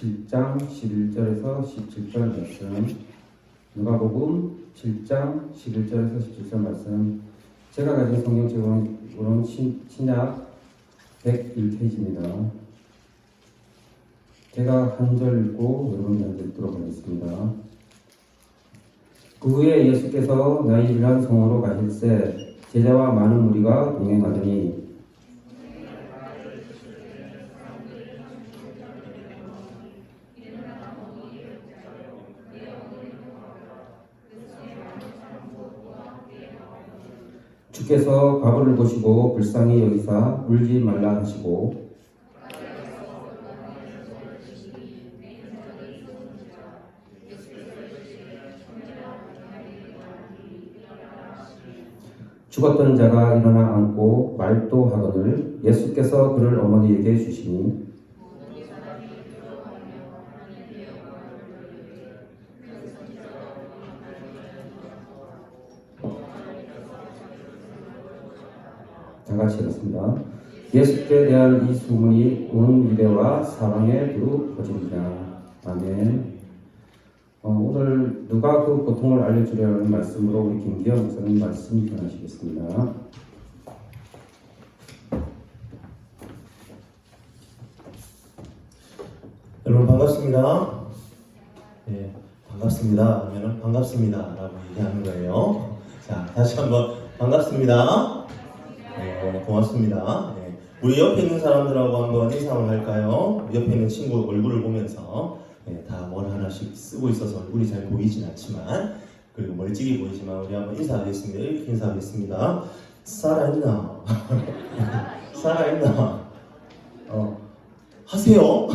7장 11절에서 17절 말씀, 누가복음 7장 11절에서 17절 말씀. 제가 가진 성경책으로는 신약 101페이지입니다. 제가 한 절 읽고 여러분이 한 절 읽도록 하겠습니다. 그 후에 예수께서 나인이라는 성으로 가실새 제자와 많은 무리가 동행하더니 주께서 과부를 보시고 불쌍히 여기사 울지 말라 하시고 죽었던 자가 일어나 앉고 말도 하거늘 예수께서 그를 어머니에게 주시니 다 같이 읽었습니다. 예수께 대한 이 소문이 온 유대와 사방에 두루 퍼집니다. 아멘. 오늘 누가 그 고통을 알려주려는 말씀으로 우리 김기현 목사님 말씀 전하시겠습니다. 여러분 반갑습니다. 네, 반갑습니다 하면은 반갑습니다라고 얘기하는 거예요. 자, 다시 한번 반갑습니다. 네, 고맙습니다. 네, 우리 옆에 있는 사람들하고 한번 인사를 할까요? 옆에 있는 친구 얼굴을 보면서 다 뭘 하나씩 쓰고 있어서 얼굴이 잘 보이진 않지만 그리고 멀찍이 보이지만 우리 한번 인사하겠습니다. 이렇게 인사하겠습니다. 살아있나? 살아있나? 하세요.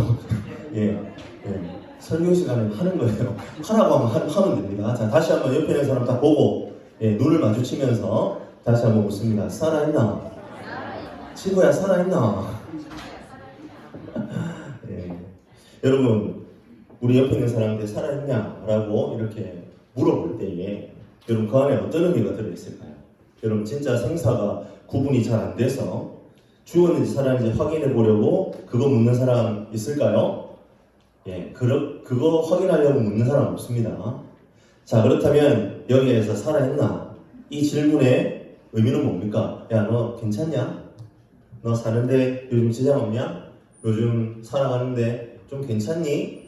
예, 설교 시간에 하는 거예요. 하라고 하면 됩니다. 자, 다시 한번 옆에 있는 사람 다 보고 눈을 마주치면서 다시 한번 묻습니다. 살아있나? 친구야, 살아있나? 여러분, 우리 옆에 있는 사람한테 살아있냐라고 이렇게 물어볼 때에 여러분 그 안에 어떤 의미가 들어있을까요? 여러분 진짜 생사가 구분이 잘 안 돼서 죽었는지 살았는지 확인해 보려고 그거 묻는 사람 있을까요? 예, 그거 확인하려고 묻는 사람 없습니다. 자, 그렇다면 여기에서 살아있나? 이 질문의 의미는 뭡니까? 야, 너 괜찮냐? 너 사는데 요즘 지장 없냐? 요즘 살아가는데 좀 괜찮니?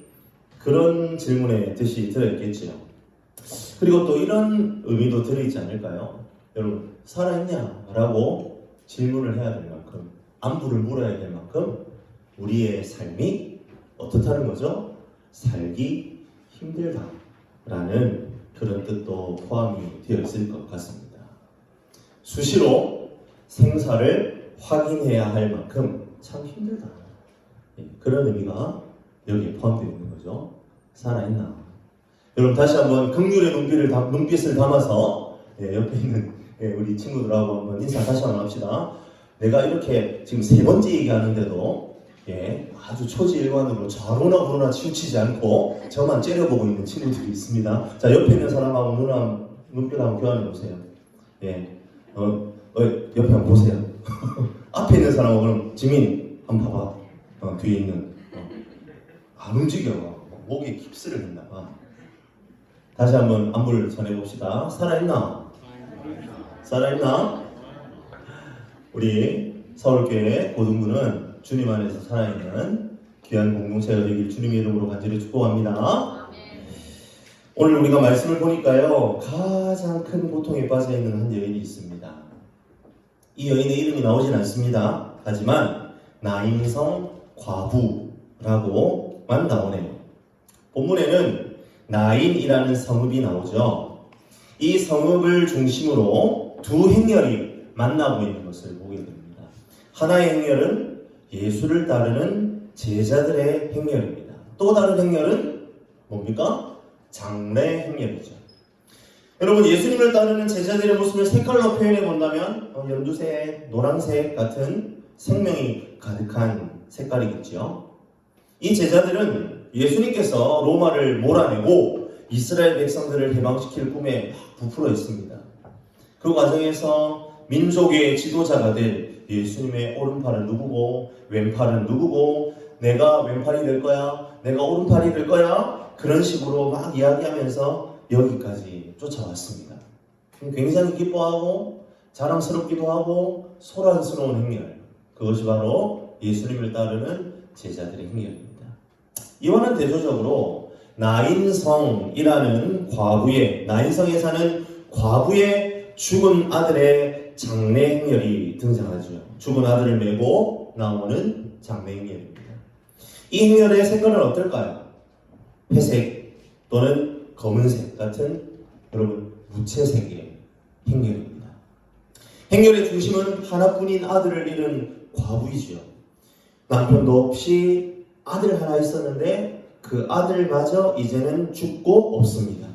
그런 질문의 뜻이 들어있겠지요. 그리고 또 이런 의미도 들어있지 않을까요? 여러분, 살아있냐? 라고 질문을 해야 될 만큼, 안부를 물어야 될 만큼 우리의 삶이 어떻다는 거죠? 살기 힘들다 라는 그런 뜻도 포함이 되어 있을 것 같습니다. 수시로 생사를 확인해야 할 만큼 참 힘들다. 그런 의미가 여기에 포함되어 있는 거죠. 살아있나? 여러분 다시 한번 긍휼의 눈빛을 담아서 옆에 있는 우리 친구들하고 한번 인사 다시 한번 합시다. 내가 이렇게 지금 세 번째 얘기하는데도 아주 초지일관으로 좌로나 우로나 치우치지 않고 저만 째려보고 있는 친구들이 있습니다. 자, 옆에 있는 사람하고 눈빛 한번 교환해 보세요. 옆에 한번 보세요. 앞에 있는 사람하고 그럼 지민 한번 봐봐. 뒤에 있는 안 움직여. 목에 깁스를 했나 봐. 다시 한번 안부를 전해봅시다. 살아있나? 살아있나? 우리 서울교회 고등부는 주님 안에서 살아있는 귀한 공동체가 되길 주님의 이름으로 간절히 축복합니다. 오늘 우리가 말씀을 보니까요, 가장 큰 고통에 빠져있는 한 여인이 있습니다. 이 여인의 이름이 나오진 않습니다. 하지만 나인성 과부라고만 나오네요. 본문에는 나인이라는 성읍이 나오죠. 이 성읍을 중심으로 두 행렬이 만나고 있는 것을 보게 됩니다. 하나의 행렬은 예수를 따르는 제자들의 행렬입니다. 또 다른 행렬은 뭡니까? 장래 행렬이죠. 여러분, 예수님을 따르는 제자들의 모습을 색깔로 표현해 본다면 연두색, 노란색 같은 생명이 가득한 색깔이겠죠. 이 제자들은 예수님께서 로마를 몰아내고 이스라엘 백성들을 해방시킬 꿈에 부풀어 있습니다. 그 과정에서 민족의 지도자가 될 예수님의 오른팔은 누구고 왼팔은 누구고 내가 왼팔이 될 거야, 내가 오른팔이 될 거야, 그런 식으로 막 이야기하면서 여기까지 쫓아왔습니다. 굉장히 기뻐하고 자랑스럽기도 하고 소란스러운 행렬, 그것이 바로 예수님을 따르는 제자들의 행렬입니다. 이와는 대조적으로 나인성이라는 과부의, 나인성에 사는 과부의 죽은 아들의 장례 행렬이 등장하죠. 죽은 아들을 메고 나오는 장례 행렬입니다. 이 행렬의 색깔은 어떨까요? 회색 또는 검은색 같은 여러분 무채색의 행렬입니다. 행렬의 중심은 하나뿐인 아들을 잃은 과부이지요. 남편도 없이 아들 하나 있었는데 그 아들마저 이제는 죽고 없습니다.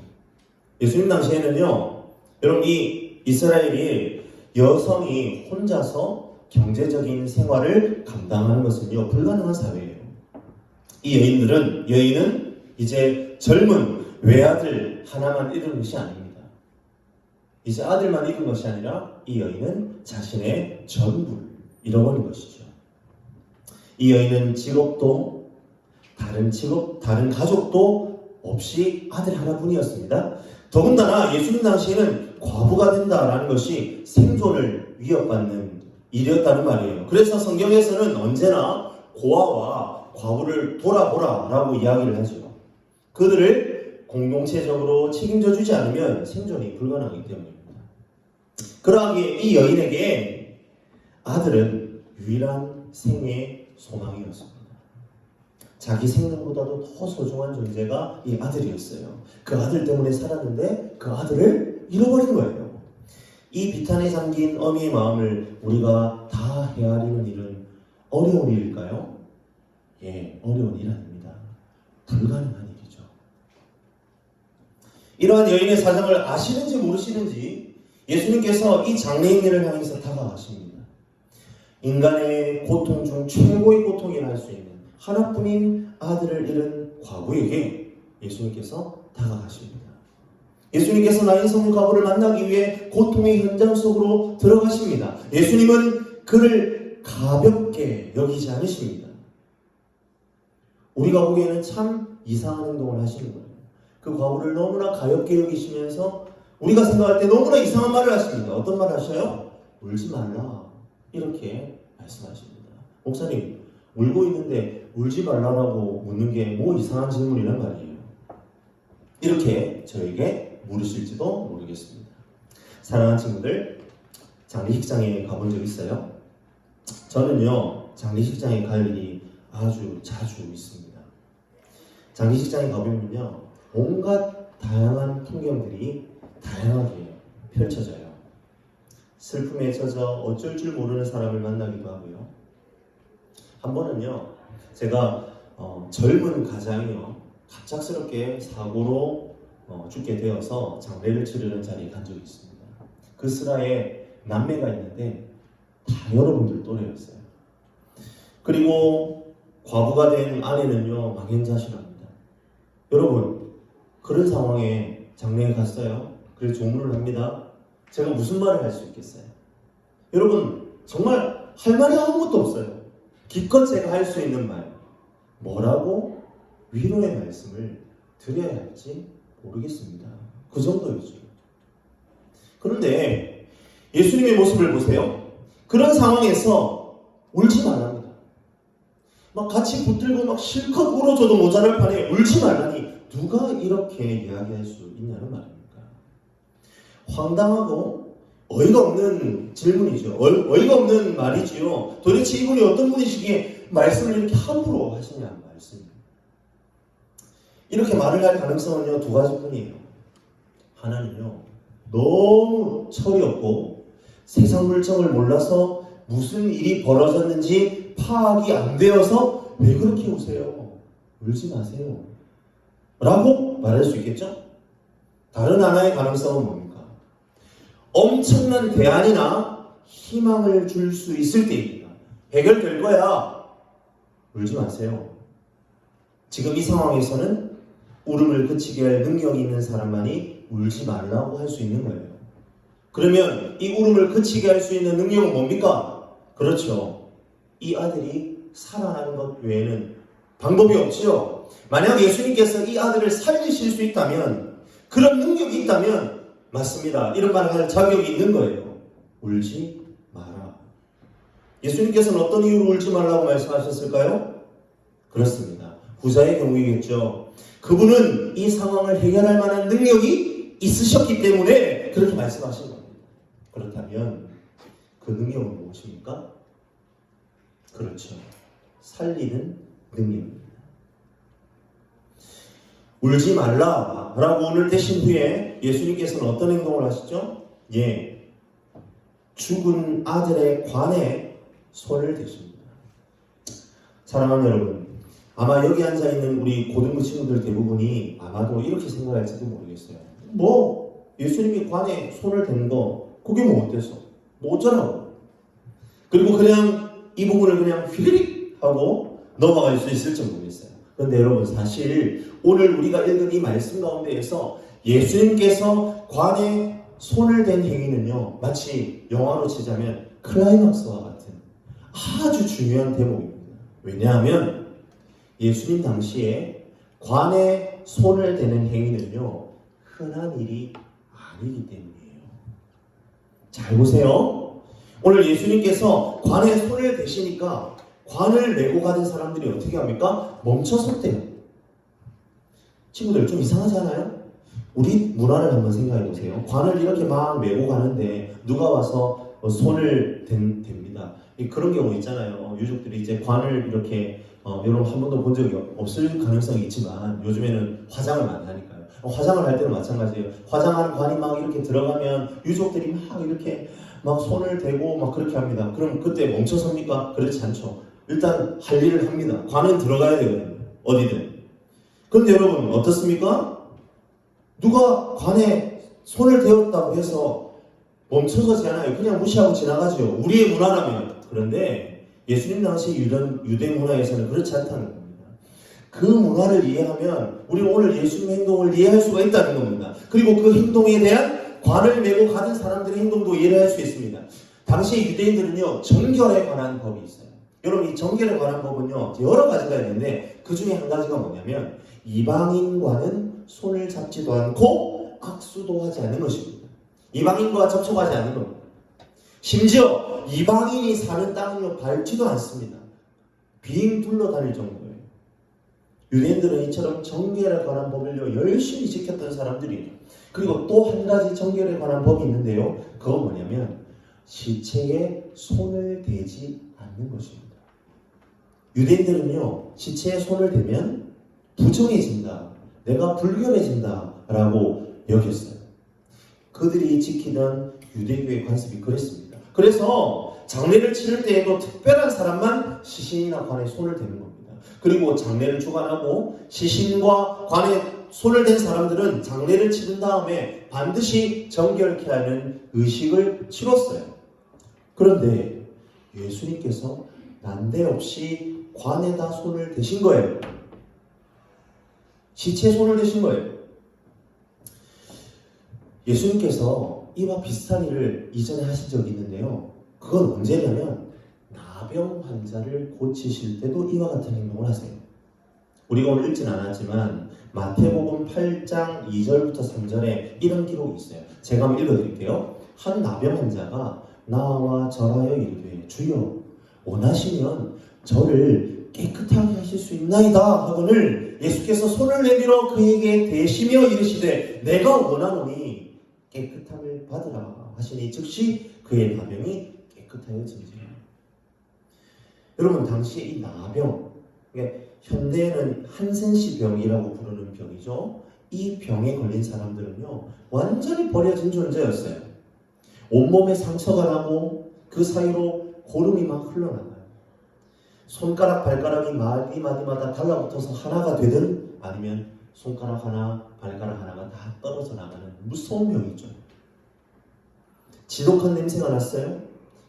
예수님 당시에는요, 여러분 이 이스라엘이 여성이 혼자서 경제적인 생활을 감당하는 것은요 불가능한 사회예요. 이 여인은 이제 젊은 외아들 하나만 잃은 것이 아닙니다. 이제 아들만 잃은 것이 아니라 이 여인은 자신의 전부를 잃어버린 것이죠. 이 여인은 직업도 다른 가족도 없이 아들 하나뿐이었습니다. 더군다나 예수님 당시에는 과부가 된다라는 것이 생존을 위협받는 일이었다는 말이에요. 그래서 성경에서는 언제나 고아와 과부를 돌아보라 라고 이야기를 하죠. 그들을 공동체적으로 책임져 주지 않으면 생존이 불가능하기 때문입니다. 그러하기에 이 여인에게 아들은 유일한 생의 소망이었습니다. 자기 생명보다도 더 소중한 존재가 이 아들이었어요. 그 아들 때문에 살았는데 그 아들을 잃어버린 거예요. 이 비탄에 잠긴 어미의 마음을 우리가 다 헤아리는 일은 어려운 일일까요? 예, 어려운 일 아닙니다. 불가능한 일이죠. 이러한 여인의 사정을 아시는지 모르시는지 예수님께서 이 장래인을 향해서 다가가십니다. 인간의 고통 중 최고의 고통이라 할 수 있는 하나뿐인 아들을 잃은 과부에게 예수님께서 다가가십니다. 예수님께서 나인성 과부를 만나기 위해 고통의 현장 속으로 들어가십니다. 예수님은 그를 가볍게 여기지 않으십니다. 우리가 보기에는 참 이상한 행동을 하시는 거예요. 그 과부를 너무나 가볍게 여기시면서 우리가 생각할 때 너무나 이상한 말을 하십니다. 어떤 말을 하셔요? 울지 말라. 이렇게 말씀하십니다. 목사님, 울고 있는데 울지 말라고 묻는 게 뭐 이상한 질문이란 말이에요. 이렇게 저에게 물으실지도 모르겠습니다. 사랑하는 친구들, 장례식장에 가본 적 있어요? 저는요, 장례식장에 갈 일이 아주 자주 있습니다. 장례식장에 가보면요, 온갖 다양한 풍경들이 다양하게 펼쳐져요. 슬픔에 젖어 어쩔 줄 모르는 사람을 만나기도 하고요. 한 번은요, 제가 젊은 가장이요, 갑작스럽게 사고로 죽게 되어서 장례를 치르는 자리에 간 적이 있습니다. 그 슬하에 남매가 있는데 다 여러분들 또래였어요. 그리고 과부가 된 아내는요, 망연자실합니다. 여러분, 그런 상황에 장례에 갔어요. 그래서 조문을 합니다. 제가 무슨 말을 할 수 있겠어요? 여러분, 정말 할 말이 아무것도 없어요. 기껏 제가 할 수 있는 말, 뭐라고 위로의 말씀을 드려야 할지 모르겠습니다. 그 정도이죠. 그런데 예수님의 모습을 보세요. 그런 상황에서 울지 말랍니다. 막 같이 붙들고 막 실컷 울어줘도 모자랄 판에 울지 말라니 누가 이렇게 이야기할 수 있냐는 말입니다. 황당하고 어이가 없는 질문이죠. 어이가 없는 말이지요. 도대체 이분이 어떤 분이시기에 말씀을 이렇게 함부로 하시냐는 말씀입니다. 이렇게 말을 할 가능성은요, 두 가지뿐이에요. 하나는요, 너무 철이 없고 세상 물정을 몰라서 무슨 일이 벌어졌는지 파악이 안 되어서 왜 그렇게 우세요? 울지 마세요. 라고 말할 수 있겠죠? 다른 하나의 가능성은 뭡니까? 엄청난 대안이나 희망을 줄 수 있을 때입니다. 해결될 거야. 울지 마세요. 지금 이 상황에서는 울음을 그치게 할 능력이 있는 사람만이 울지 말라고 할 수 있는 거예요. 그러면 이 울음을 그치게 할 수 있는 능력은 뭡니까? 그렇죠. 이 아들이 살아나는 것 외에는 방법이 없지요. 만약 예수님께서 이 아들을 살리실 수 있다면, 그런 능력이 있다면 맞습니다. 이런 말을 할 자격이 있는 거예요. 울지 마라. 예수님께서는 어떤 이유로 울지 말라고 말씀하셨을까요? 그렇습니다. 부자의 경우이겠죠. 그분은 이 상황을 해결할 만한 능력이 있으셨기 때문에 그렇게 말씀하신 겁니다. 그렇다면 그 능력은 무엇입니까? 그렇죠. 살리는 능력입니다. 울지 말라라고 오늘 대신 후에 예수님께서는 어떤 행동을 하시죠? 죽은 아들의 관에 손을 대십니다. 사랑하는 여러분, 아마 여기 앉아있는 우리 고등부 친구들 대부분이 아마도 이렇게 생각할지도 모르겠어요. 뭐 예수님이 관에 손을 댄 거 그게 뭐 어때서? 뭐 어쩌라고? 그리고 그냥 이 부분을 그냥 휘리릭 하고 넘어갈 수 있을지 모르겠어요. 그런데 여러분, 사실 오늘 우리가 읽은 이 말씀 가운데에서 예수님께서 관에 손을 댄 행위는요, 마치 영화로 치자면 클라이막스와 같은 아주 중요한 대목입니다. 왜냐하면 예수님 당시에 관에 손을 대는 행위는요, 흔한 일이 아니기 때문이에요. 잘 보세요. 오늘 예수님께서 관에 손을 대시니까 관을 메고 가는 사람들이 어떻게 합니까? 멈춰 섰대요. 친구들 좀 이상하지 않아요? 우리 문화를 한번 생각해 보세요. 관을 이렇게 막 메고 가는데 누가 와서 손을 댑니다. 그런 경우 있잖아요. 유족들이 이제 관을 이렇게 여러분 한 번도 본 적이 없을 가능성이 있지만 요즘에는 화장을 많이 하니까요. 화장을 할 때는 마찬가지예요. 화장하는 관이 막 이렇게 들어가면 유족들이 막 이렇게 막 손을 대고 막 그렇게 합니다. 그럼 그때 멈춰 섭니까? 그렇지 않죠. 일단 할 일을 합니다. 관은 들어가야 되거든요. 어디든. 그런데 여러분 어떻습니까? 누가 관에 손을 대었다고 해서 멈춰서지 않아요. 그냥 무시하고 지나가죠. 우리의 문화라면. 그런데 예수님 당시 유대 문화에서는 그렇지 않다는 겁니다. 그 문화를 이해하면 우리는 오늘 예수님 행동을 이해할 수가 있다는 겁니다. 그리고 그 행동에 대한 관을 메고 가는 사람들의 행동도 이해를 할 수 있습니다. 당시 유대인들은요, 정결에 관한 법이 있어요. 여러분, 이 정결에 관한 법은요, 여러 가지가 있는데 그 중에 한 가지가 뭐냐면 이방인과는 손을 잡지도 않고 악수도 하지 않는 것입니다. 이방인과 접촉하지 않는 겁니다. 심지어 이방인이 사는 땅을 밟지도 않습니다. 빙 둘러다닐 정도예요. 유대인들은 이처럼 정결에 관한 법을 열심히 지켰던 사람들이에요. 그리고 또 한 가지 정결에 관한 법이 있는데요. 그건 뭐냐면 시체에 손을 대지 않는 것입니다. 유대인들은요, 시체에 손을 대면 부정해진다, 내가 불결해진다 라고 여겼어요. 그들이 지키던 유대교의 관습이 그랬습니다. 그래서 장례를 치를 때에도 특별한 사람만 시신이나 관에 손을 대는 겁니다. 그리고 장례를 주관하고 시신과 관에 손을 댄 사람들은 장례를 치른 다음에 반드시 정결케 하는 의식을 치렀어요. 그런데 예수님께서 난데없이 관에다 손을 대신 거예요. 시체에 손을 대신 거예요. 예수님께서 이와 비슷한 일을 이전에 하신 적이 있는데요. 그건 언제냐면 나병 환자를 고치실 때도 이와 같은 행동을 하세요. 우리가 오늘 읽진 않았지만 마태복음 8장 2절부터 3절에 이런 기록이 있어요. 제가 한번 읽어드릴게요. 한 나병 환자가 나와 절하여 이르되 주여 원하시면 저를 깨끗하게 하실 수 있나이다 하거늘 예수께서 손을 내밀어 그에게 대시며 이르시되 내가 원하노니 깨끗함을 받으라 하시니 즉시 그의 나병이 깨끗하여진지라. 여러분, 당시에 이 나병, 그러니까 현대에는 한센시 병이라고 부르는 병이죠. 이 병에 걸린 사람들은요, 완전히 버려진 존재였어요. 온몸에 상처가 나고 그 사이로 고름이 막 흘러나가요. 손가락, 발가락이 마디마디마다 달라붙어서 하나가 되든 아니면 손가락 하나, 발가락 하나가 다 떨어져 나가는 무서운 병이죠. 지독한 냄새가 났어요.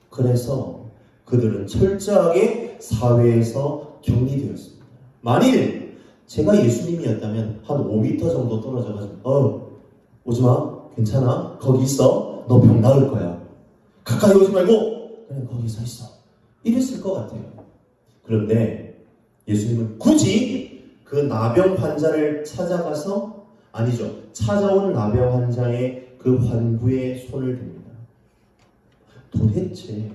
그래서 그들은 철저하게 사회에서 격리되었습니다. 만일 제가 예수님이었다면 한 5m 정도 떨어져가지고 오지마, 괜찮아, 거기 있어, 너 병 나을 거야, 가까이 오지 말고 그냥 거기 서 있어, 이랬을 것 같아요. 그런데 예수님은 굳이 그 나병 환자를 찾아가서 찾아온 나병 환자의 그 환부의 손을 댑니다. 도대체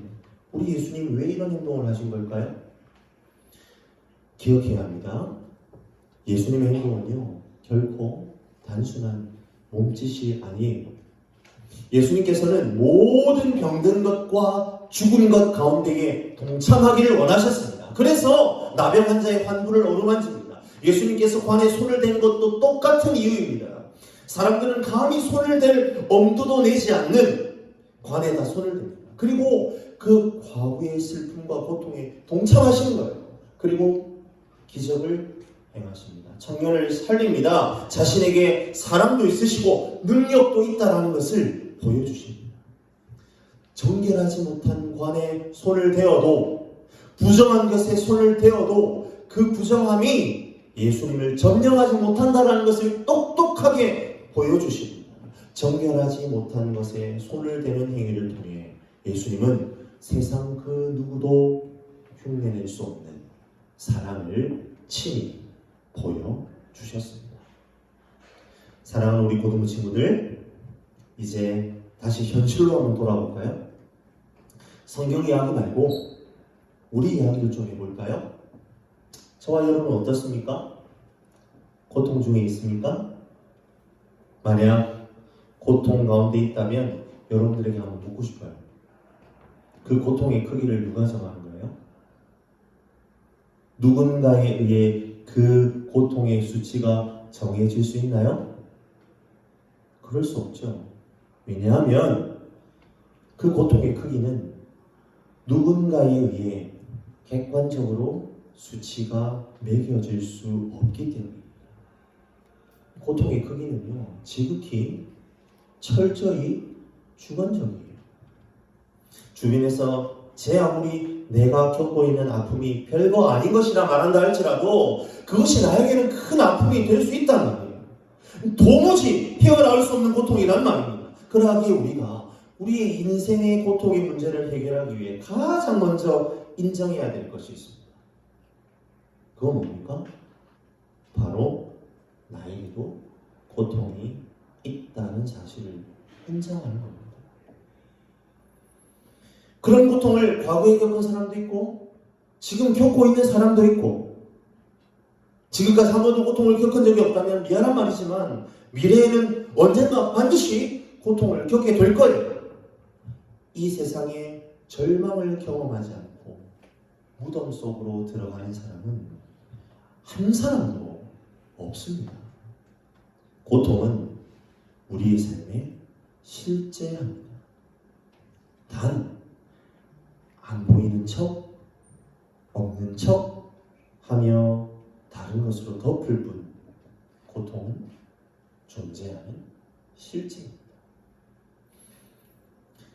우리 예수님 왜 이런 행동을 하신 걸까요? 기억해야 합니다. 예수님의 행동은요, 결코 단순한 몸짓이 아니에요. 예수님께서는 모든 병든 것과 죽은 것 가운데에 동참하기를 원하셨습니다. 그래서 나병 환자의 환부를 어루만집니다. 예수님께서 관에 손을 댄 것도 똑같은 이유입니다. 사람들은 감히 손을 댈 엄두도 내지 않는 관에다 손을 댑니다. 그리고 그 과부의 슬픔과 고통에 동참하시는 거예요. 그리고 기적을 행하십니다. 청년을 살립니다. 자신에게 사랑도 있으시고 능력도 있다라는 것을 보여주십니다. 정결하지 못한 관에 손을 대어도, 부정한 것에 손을 대어도 그 부정함이 예수님을 점령하지 못한다라는 것을 똑똑하게 보여주십니다. 정결하지 못한 것에 손을 대는 행위를 통해 예수님은 세상 그 누구도 흉내낼 수 없는 사랑을 친히 보여주셨습니다. 사랑하는 우리 고등부 친구들, 이제 다시 현실로 한번 돌아볼까요? 성경 이야기 말고 우리 이야기를 좀 해볼까요? 저와 여러분 어떻습니까? 고통 중에 있습니까? 만약 고통 가운데 있다면 여러분들에게 한번 묻고 싶어요. 그 고통의 크기를 누가 정하는 거예요? 누군가에 의해 그 고통의 수치가 정해질 수 있나요? 그럴 수 없죠. 왜냐하면 그 고통의 크기는 누군가에 의해 객관적으로 수치가 매겨질 수 없기 때문입니다. 고통의 크기는요, 지극히 철저히 주관적이에요. 주변에서 제 아무리 내가 겪고 있는 아픔이 별거 아닌 것이라 말한다 할지라도 그것이 나에게는 큰 아픔이 될 수 있다는 말이에요. 도무지 헤어나올 수 없는 고통이란 말입니다. 그러기에 우리가 우리의 인생의 고통의 문제를 해결하기 위해 가장 먼저 인정해야 될 것이 있습니다. 그건 뭡니까? 바로 나에게도 고통이 있다는 사실을 인정하는 겁니다. 그런 고통을 과거에 겪은 사람도 있고 지금 겪고 있는 사람도 있고, 지금까지 한 번도 고통을 겪은 적이 없다면 미안한 말이지만 미래에는 언젠가 반드시 고통을 겪게 될 거예요. 이 세상에 절망을 경험하지 않고 무덤 속으로 들어가는 사람은 한 사람도 없습니다. 고통은 우리의 삶에 실제합니다. 단 안 보이는 척, 없는 척 하며 다른 것으로 덮을 뿐 고통은 존재하는 실제입니다.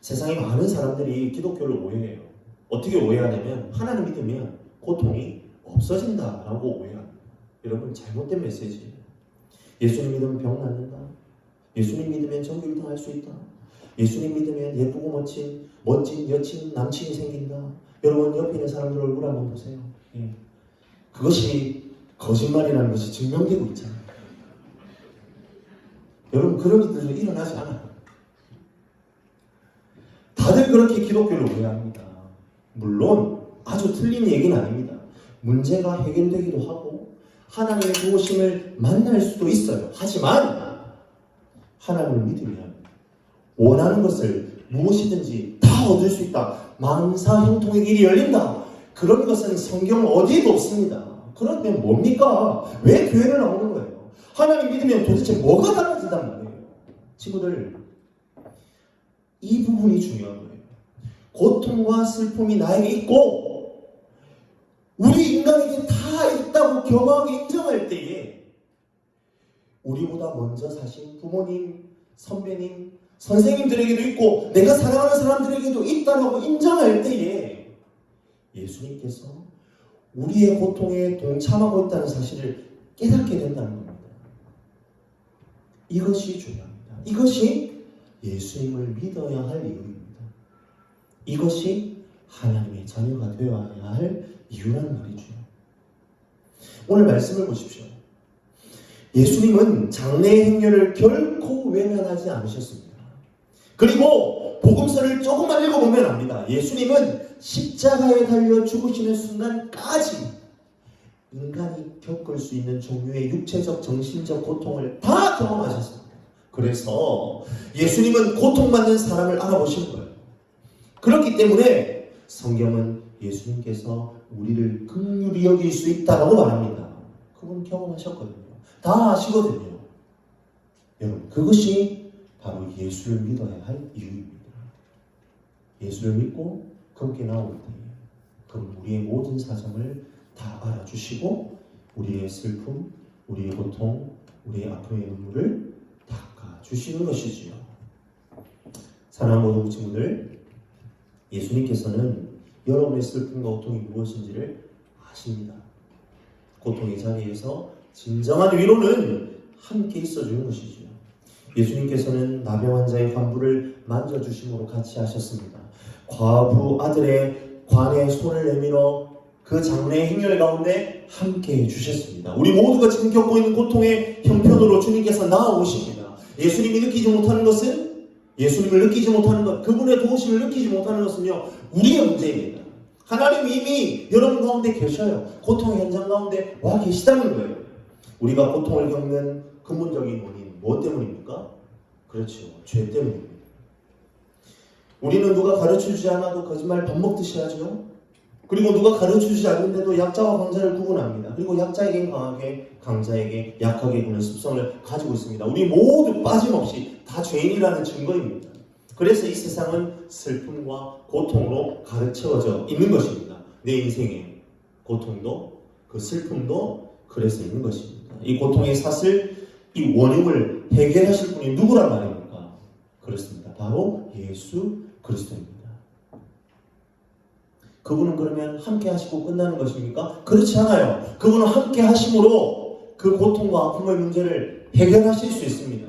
세상에 많은 사람들이 기독교를 오해해요. 어떻게 오해하냐면 하나님 믿으면 고통이 없어진다라고 오해합니다. 여러분, 잘못된 메시지예요. 예수님 믿으면 병 낫는다. 예수님 믿으면 정규일등 할 수 있다. 예수님 믿으면 예쁘고 멋진 여친, 남친이 생긴다. 여러분, 옆에 있는 사람들 얼굴 한번 보세요. 예. 그것이 거짓말이라는 것이 증명되고 있잖아요. 여러분, 그런 일들은 일어나지 않아요. 다들 그렇게 기독교를 오해합니다. 물론 아주 틀린 얘기는 아닙니다. 문제가 해결되기도 하고 하나님의 도우심을 만날 수도 있어요. 하지만 하나님을 믿으면 원하는 것을 무엇이든지 다 얻을 수 있다. 만사형통의 길이 열린다. 그런 것은 성경 어디에도 없습니다. 그런데 뭡니까? 왜 교회를 나오는 거예요? 하나님 믿으면 도대체 뭐가 달라진단 말이에요? 친구들, 이 부분이 중요한 거예요. 고통과 슬픔이 나에게 있고 우리 인간에게 다 있다고 겸하게 인정할 때에 우리보다 먼저 사신 부모님, 선배님, 선생님들에게도 있고 내가 사랑하는 사람들에게도 있다고 인정할 때에 예수님께서 우리의 고통에 동참하고 있다는 사실을 깨닫게 된다는 겁니다. 이것이 중요합니다. 이것이 예수님을 믿어야 할 이유입니다. 이것이 하나님의 자녀가 되어야 할 이유라는 말이죠. 오늘 말씀을 보십시오. 예수님은 장래의 행렬을 결코 외면하지 않으셨습니다. 그리고 복음서를 조금만 읽어보면 압니다. 예수님은 십자가에 달려 죽으시는 순간까지 인간이 겪을 수 있는 종류의 육체적, 정신적 고통을 다 경험하셨습니다. 그래서 예수님은 고통받는 사람을 알아보시는 거예요. 그렇기 때문에 성경은 예수님께서 우리를 긍휼히 여길 수 있다라고 말합니다. 그분 경험하셨거든요. 다 아시거든요. 여러분, 그것이 바로 예수를 믿어야 할 이유입니다. 예수를 믿고 그분께 나올 때 그분 우리의 모든 사정을 다 알아주시고 우리의 슬픔, 우리의 고통, 우리의 아픔의 눈물을 닦아주시는 것이지요. 사랑하는 모든 친구들, 예수님께서는 여러분의 슬픔과 고통이 무엇인지를 아십니다. 고통의 자리에서 진정한 위로는 함께 있어주는 것이지요. 예수님께서는 나병 환자의 환부를 만져주심으로 같이 하셨습니다. 과부 아들의 관에 손을 내밀어 그 장래의 행렬 가운데 함께 해주셨습니다. 우리 모두가 지금 겪고 있는 고통의 형편으로 주님께서 나아오십니다. 예수님이 느끼지 못하는 것은, 예수님을 느끼지 못하는 것, 그분의 도우심을 느끼지 못하는 것은요, 우리의 문제입니다. 하나님이 이미 여러분 가운데 계셔요. 고통의 현장 가운데 와 계시다는 거예요. 우리가 고통을 겪는 근본적인 원인, 무엇 때문입니까? 그렇죠, 죄 때문입니다. 우리는 누가 가르쳐주지 않아도 거짓말 밥 먹듯이 하죠. 그리고 누가 가르쳐주지 않는데도 약자와 강자를 구분합니다. 그리고 약자에겐 강하게, 강자에게 약하게 구는 습성을 가지고 있습니다. 우리 모두 빠짐없이 다 죄인이라는 증거입니다. 그래서 이 세상은 슬픔과 고통으로 가득 채워져 있는 것입니다. 내 인생의 고통도 그 슬픔도 그래서 있는 것입니다. 이 고통의 사슬, 이 원흉을 해결하실 분이 누구란 말입니까? 그렇습니다. 바로 예수 그리스도입니다. 그분은 그러면 함께 하시고 끝나는 것입니까? 그렇지 않아요. 그분은 함께 하심으로 그 고통과 아픔의 문제를 해결하실 수 있습니다.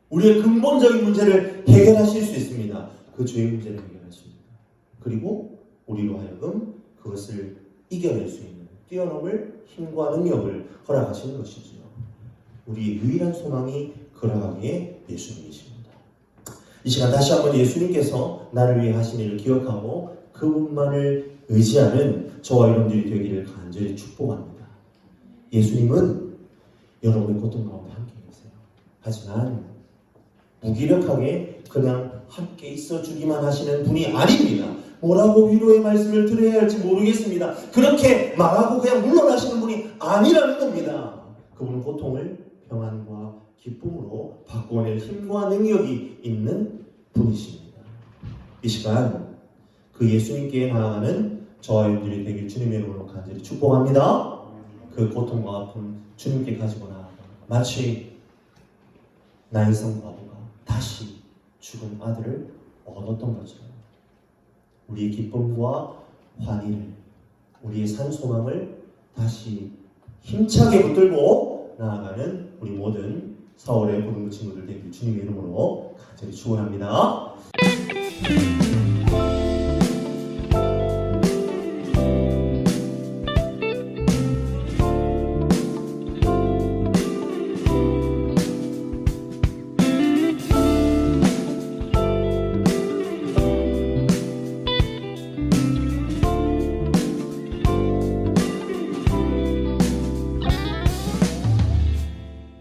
우리의 근본적인 문제를 해결하실 수 있습니다. 그 죄의 문제를 해결하십니다. 그리고 우리로 하여금 그것을 이겨낼 수 있는 뛰어넘을 힘과 능력을 허락하시는 것이지요. 우리의 유일한 소망이 그러하기에 예수님이십니다. 이 시간 다시 한번 예수님께서 나를 위해 하신 일을 기억하고 그분만을 의지하는 저와 여러분들이 되기를 간절히 축복합니다. 예수님은 여러분의 고통 가운데 함께 계세요. 하지만 무기력하게 그냥 함께 있어주기만 하시는 분이 아닙니다. 뭐라고 위로의 말씀을 드려야 할지 모르겠습니다. 그렇게 말하고 그냥 물러나시는 분이 아니라는 겁니다. 그분은 고통을 평안과 기쁨으로 바꿔낼 힘과 능력이 있는 분이십니다. 이 시간 그 예수님께 나아가는 저와 여러분들이 되길 주님의 이름으로 간절히 축복합니다. 그 고통과 아픔 주님께 가지고 나아가 마치 나인성 과부가 다시 죽은 아들을 얻었던 것처럼 우리의 기쁨과 환희를, 우리의 산소망을 다시 힘차게 붙들고 나아가는 우리 모든 4월의 고등부 친구들 되길 주님의 이름으로 간절히 축원합니다.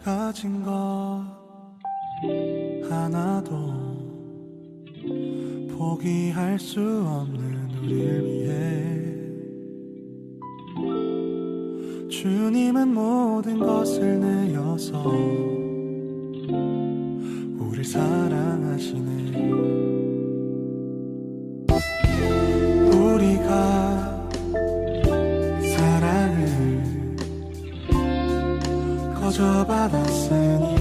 가진 것 하나도 포기할 수 없는 우리를 위해 주님은 모든 것을 내어서 우릴 사랑하시네. 우리가 사랑을 거저 받았으니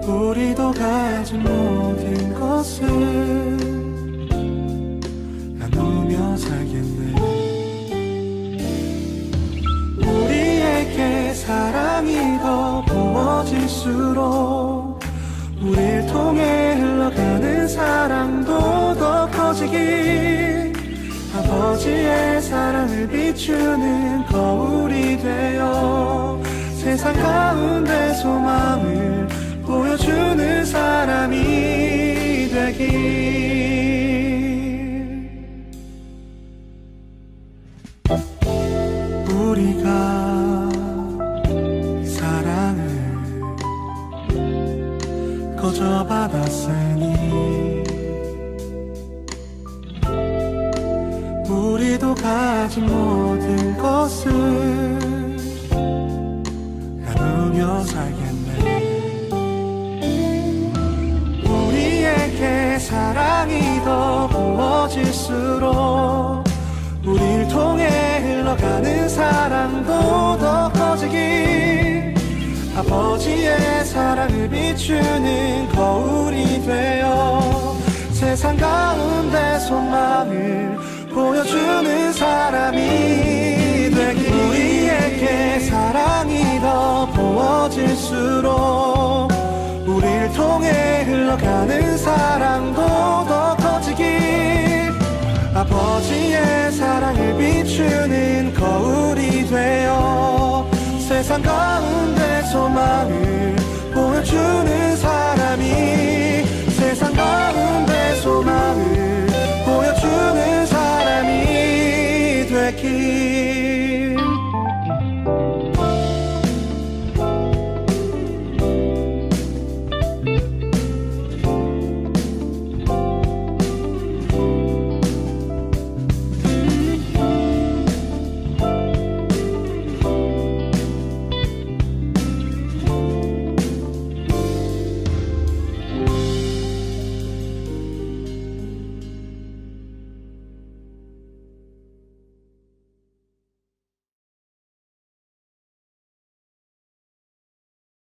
우리도 가진 모든 것을 나누며 살겠네. 우리에게 사랑이 더 부어질수록 우릴 통해 흘러가는 사랑도 더 커지길. 아버지의 사랑을 비추는 거울이 되어 세상 가운데 소망을 보여주는 사람이 되길. 우리가 사랑을 거저 받았으니 우리도 가진 모든 것을 나누며 살겠네. 우리에게 사랑이 더 부어질수록 우릴 통해 흘러가는 사랑도 더 커지길. 아버지의 사랑을 비추는 거울이 되어 세상 가운데 소망을 보여주는 사람이 되길. 우리에게 사랑이 더 부어질수록 우릴 통해 흘러가는 사랑도 더 커지길. 아버지의 사랑을 비추는 거울이 되어 세상 가운데 소망을 보여주는 사람이